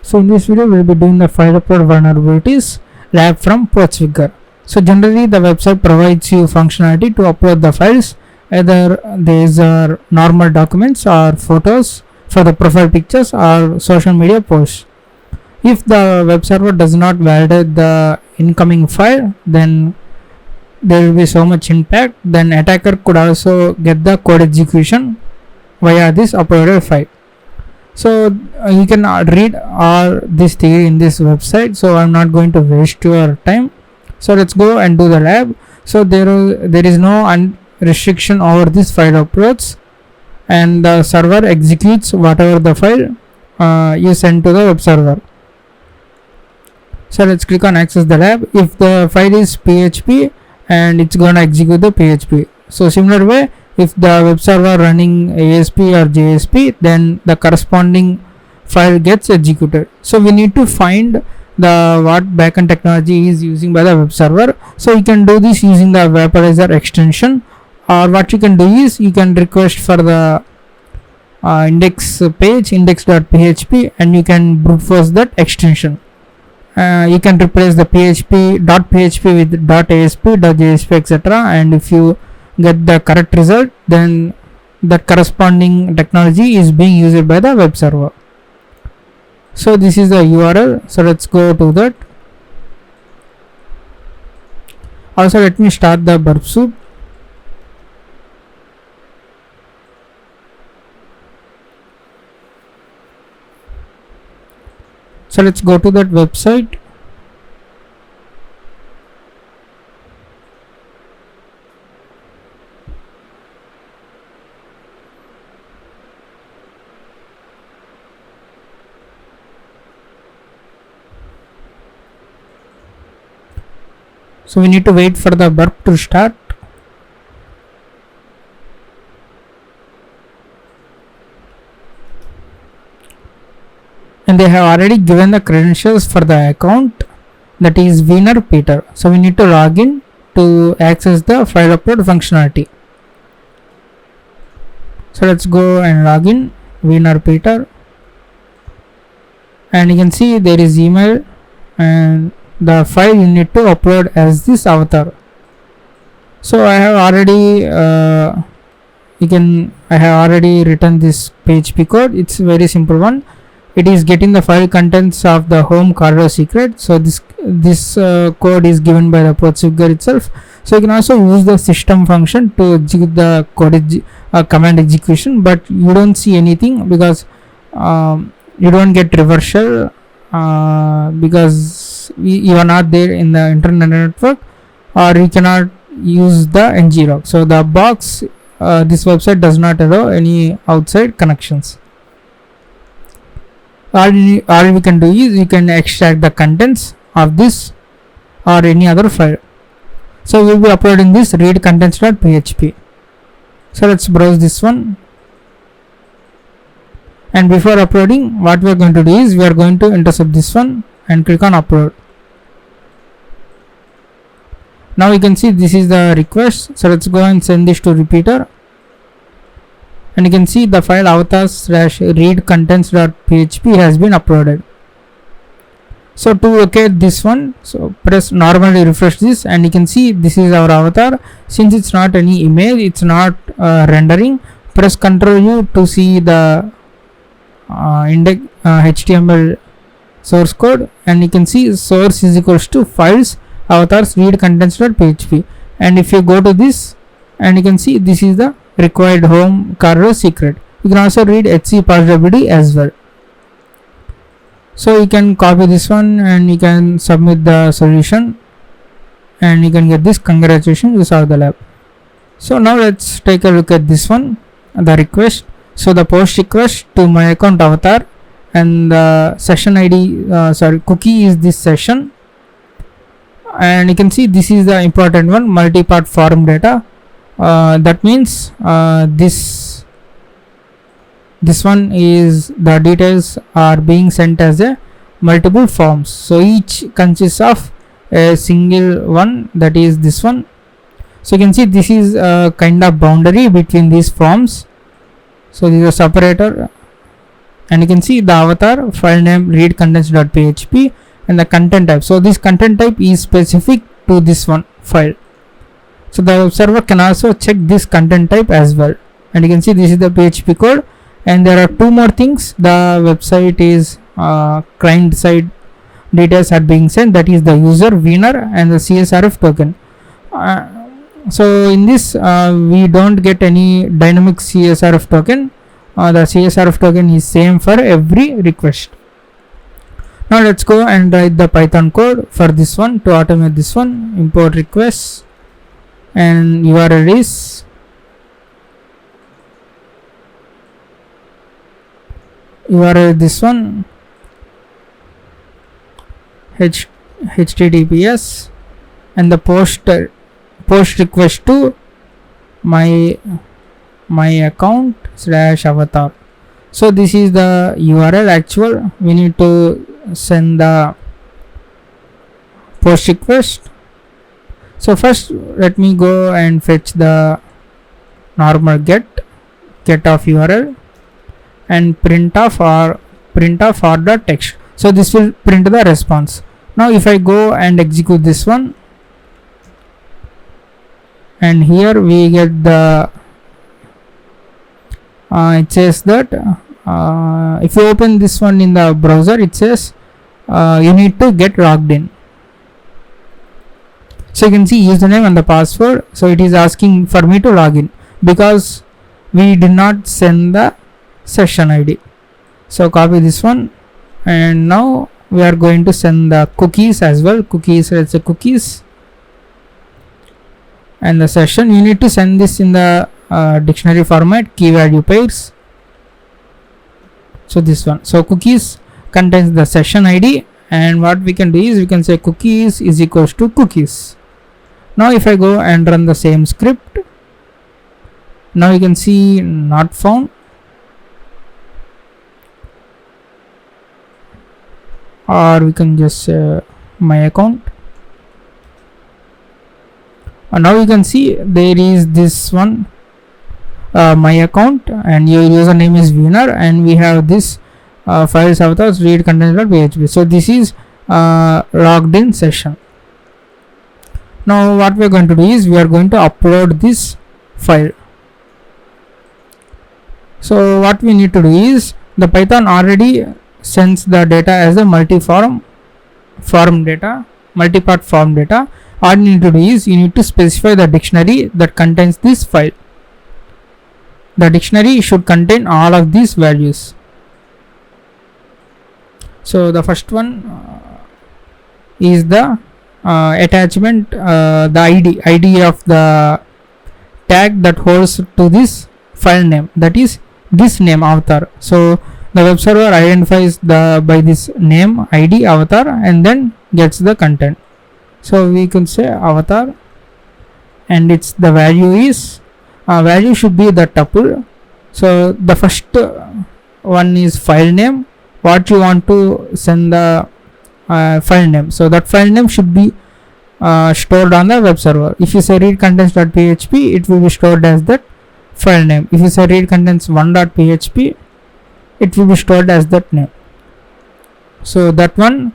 So in this video we will be doing the file upload vulnerabilities lab from Portswigger. So generally the website provides you functionality to upload the files, either these are normal documents or photos for the profile pictures or social media posts. If the web server does not validate the incoming file, then there will be so much impact. Then attacker could also get the code execution via this uploaded file. So you can read all this theory in this website, so I'm not going to waste your time. So let's go and do the lab. So there is no restriction over this file uploads, and the server executes whatever the file you send to the web server. So let's click on access the lab. If the file is PHP, and it's gonna execute the PHP. So similar way, if the web server running ASP or JSP, then the corresponding file gets executed. So we need to find the what backend technology is using by the web server. So you can do this using the Vaporizer extension, or what you can do is you can request for the index page index.php, and you can brute force that extension. You can replace the .php with .asp, .jsp, etc. and if you get the correct result, then that corresponding technology is being used by the web server. So this is the URL. So let's go to that. Also let me start the burp soup. So let's go to that website. So we need to wait for the burp to start. And they have already given the credentials for the account, that is Wiener Peter. So we need to log in to access the file upload functionality. So let's go and log in Wiener Peter, and you can see there is email and the file you need to upload as this avatar. So I have already written this PHP code. It's a very simple one. It is getting the file contents of the home Cardo secret. So this code is given by the Portswigger itself. So you can also use the system function to execute the code command execution, but you don't see anything because you don't get reversal because you are not there in the internet network, or you cannot use the nglog. So the box, this website does not allow any outside connections. All we can do is you can extract the contents of this or any other file. So we will be uploading this read contents.php. So let's browse this one, and before uploading, what we are going to do is we are going to intercept this one and click on upload. Now you can see this is the request. So let's go and send this to repeater, and you can see the file avatar/read contents.php has been uploaded. So to locate this one, so press normally refresh this, and you can see this is our avatar. Since it's not any image, it's not rendering, press Ctrl U to see the index HTML source code, and you can see source is equals to files avatars read contents.php, and if you go to this, and you can see this is the required home Cardo secret. You can also read HC_passwd as well. So you can copy this one and you can submit the solution, and you can get this congratulations, you solved the lab. So now let's take a look at this one, the request. So the post request to my account avatar, and the session ID cookie is this session, and you can see this is the important one, multi-part form data. That means this one is the details are being sent as a multiple forms. So each consists of a single one, that is this one. So you can see this is a kind of boundary between these forms. So this is a separator and you can see the avatar file name read contents.php and the content type. So this content type is specific to this one file. So the server can also check this content type as well, and you can see this is the PHP code, and there are two more things. The website is client side details are being sent, that is the user winner and the CSRF token. So in this we don't get any dynamic CSRF token. The CSRF token is same for every request. Now let's go and write the Python code for this one to automate this one. Import requests, and URL is this one, https, and the post request to my account /avatar. So this is the URL actual. We need to send the post request. So first let me go and fetch the normal get of URL and printf or the text. So this will print the response. Now if I go and execute this one, and here we get the it says that if you open this one in the browser, it says you need to get logged in. So you can see username and the password. So it is asking for me to log in because we did not send the session ID. So copy this one, and now we are going to send the cookies as well. Cookies, let's say cookies, and the session. You need to send this in the dictionary format, key value pairs. So this one. So cookies contains the session ID, and what we can do is we can say cookies is equals to cookies. Now if I go and run the same script, now you can see not found, or we can just say my account, and now you can see there is this one my account, and your username is winner, and we have this files avatars read contents.php. So this is logged in session. Now what we are going to do is we are going to upload this file. So what we need to do is the Python already sends the data as a multi-part form data. All you need to do is you need to specify the dictionary that contains this file. The dictionary should contain all of these values. So the first one is the attachment, the ID of the tag that holds to this file name, that is this name avatar. So the web server identifies by this name ID avatar and then gets the content. So we can say avatar, and its the value is value should be the tuple. So the first one is file name, what you want to send the file name. So that file name should be stored on the web server. If you say read contents.php, it will be stored as that file name. If you say read contents1.php, it will be stored as that name. So that one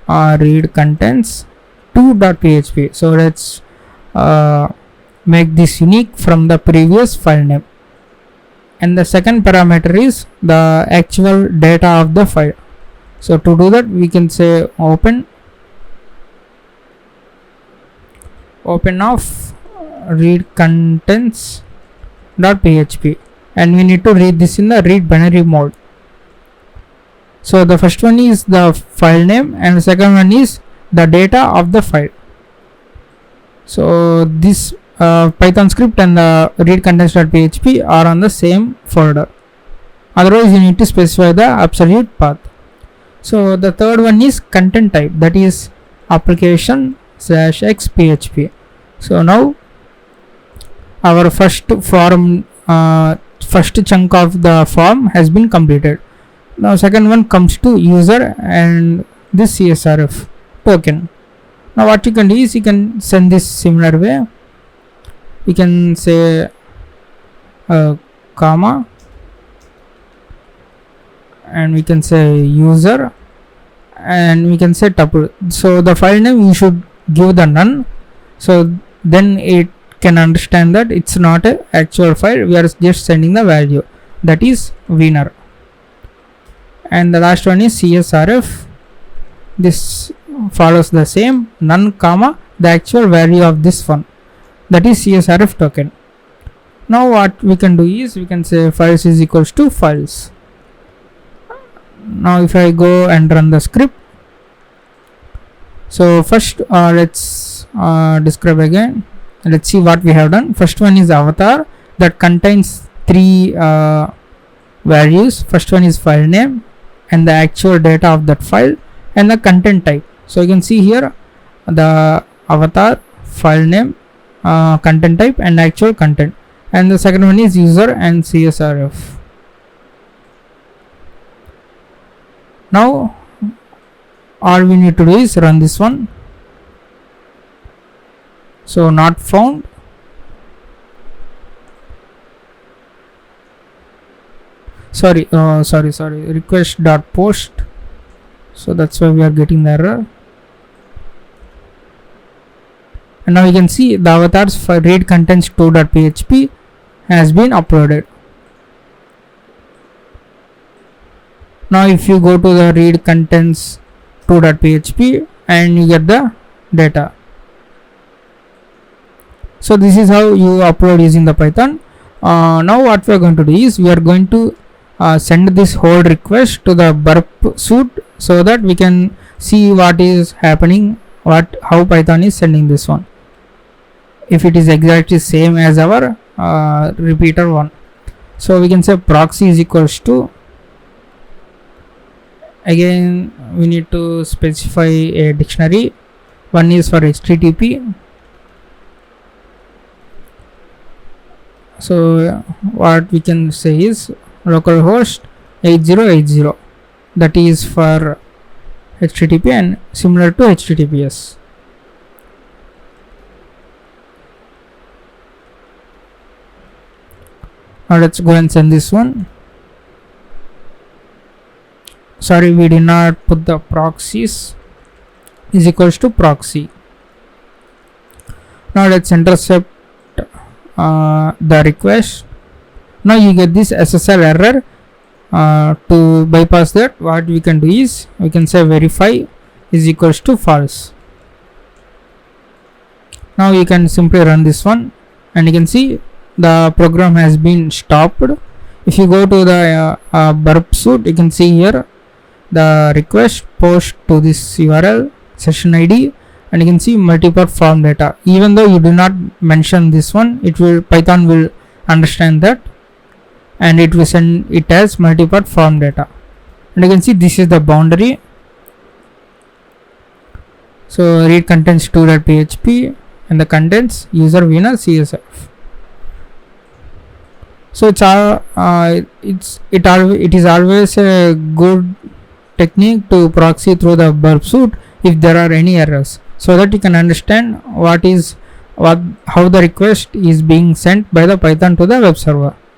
read contents2.php. So let's make this unique from the previous file name. And the second parameter is the actual data of the file. So to do that, we can say open of read contents.php, and we need to read this in the read binary mode. So the first one is the file name, and the second one is the data of the file. So this Python script and the read contents.php are on the same folder. Otherwise, you need to specify the absolute path. So the third one is content type, that is application/xphp. So now our first chunk of the form has been completed. Now second one comes to user and this CSRF token. Now what you can do is you can send this similar way. You can say comma, and we can say user, and we can say tuple. So the file name you should give the none, so then it can understand that it's not a actual file, we are just sending the value, that is winner. And the last one is CSRF. This follows the same, none comma the actual value of this one, that is CSRF token. Now what we can do is we can say files is equals to files. Now if I go and run the script, so first let's describe again. Let's see what we have done. First one is avatar that contains three values. First one is file name and the actual data of that file and the content type. So you can see here the avatar, file name, content type and actual content, and the second one is user and CSRF. Now all we need to do is run this one. So not found, sorry, request dot post, so that's why we are getting the error. And now you can see the avatars for read contents 2.php has been uploaded. Now if you go to the read contents 2.php and you get the data. So this is how you upload using the Python. Now what we are going to do is we are going to send this whole request to the burp suite so that we can see what is happening, how Python is sending this one, if it is exactly same as our repeater one. So we can say proxy is equals to, again we need to specify a dictionary. One is for HTTP. So what we can say is localhost 8080, that is for HTTP and similar to HTTPS. Now let's go and send this one. Sorry, we did not put the proxies is equals to proxy. Now let's intercept the request. Now you get this SSL error. To bypass that, what we can do is we can say verify is equals to false. Now you can simply run this one and you can see the program has been stopped. If you go to the burp suite, you can see here the request post to this URL, session ID, and you can see multi-part form data. Even though you do not mention this one, Python will understand that and it will send it as multi-part form data. And you can see this is the boundary. So read contents 2.php and the contents user winner CSRF. So it is always a good technique to proxy through the burp suite if there are any errors, so that you can understand how the request is being sent by the Python to the web server.